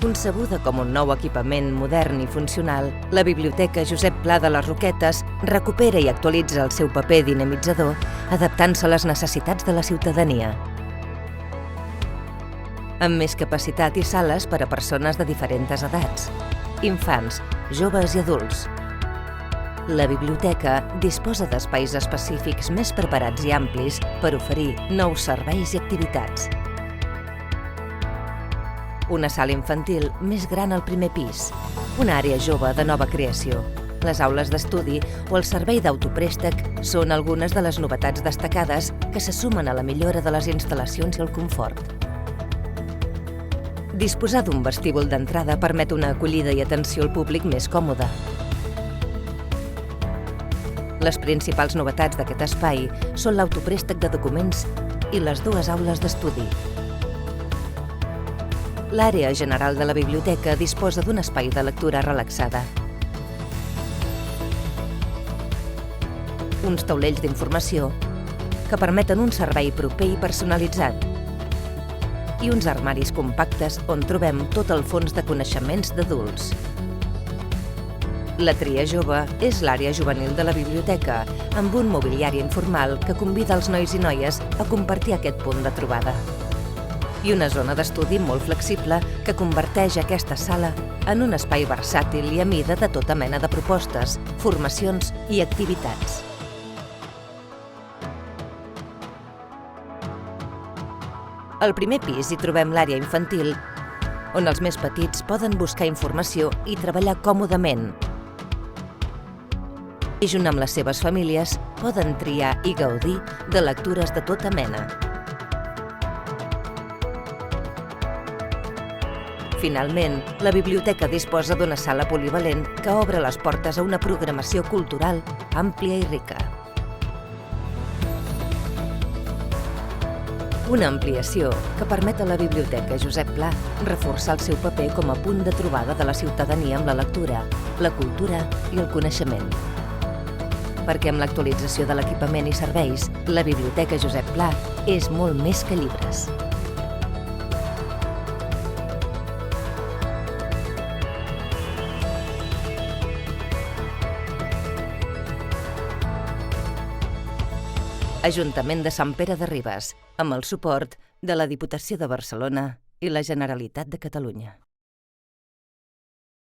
Concebuda com un nou equipament modern i funcional, la Biblioteca Josep Pla de les Roquetes recupera i actualitza el seu paper dinamitzador, adaptant-se a les necessitats de la ciutadania. Amb més capacitat i sales per a persones de diferents edats, infants, joves i adults. La biblioteca disposa d'espais específics més preparats i amplis per oferir nous serveis i activitats. Una sala infantil més gran al primer pis, una àrea jove de nova creació, les aules d'estudi o el servei d'autoprèstec són algunes de les novetats destacades que se sumen a la millora de les instal·lacions i el confort. Disposar d'un vestíbul d'entrada permet una acollida i atenció al públic més còmoda. Les principals novetats d'aquest espai són l'autoprèstec de documents i les dues aules d'estudi. L'àrea general de la biblioteca disposa d'un espai de lectura relaxada. Uns taulells d'informació que permeten un servei proper i personalitzat i uns armaris compactes on trobem tot el fons de coneixements d'adults. La Tria Jove és l'àrea juvenil de la biblioteca, amb un mobiliari informal que convida els nois i noies a compartir aquest punt de trobada. I una zona d'estudi molt flexible que converteix aquesta sala en un espai versàtil i a mida de tota mena de propostes, formacions i activitats. Al primer pis hi trobem l'àrea infantil, on els més petits poden buscar informació i treballar còmodament. I junt amb les seves famílies poden triar i gaudir de lectures de tota mena. Finalment, la biblioteca disposa d'una sala polivalent que obre les portes a una programació cultural àmplia i rica. Una ampliació que permet a la Biblioteca Josep Pla reforçar el seu paper com a punt de trobada de la ciutadania amb la lectura, la cultura i el coneixement. Perquè amb l'actualització de l'equipament i serveis, la Biblioteca Josep Pla és molt més que llibres. Ajuntament de Sant Pere de Ribes, amb el suport de la Diputació de Barcelona i la Generalitat de Catalunya.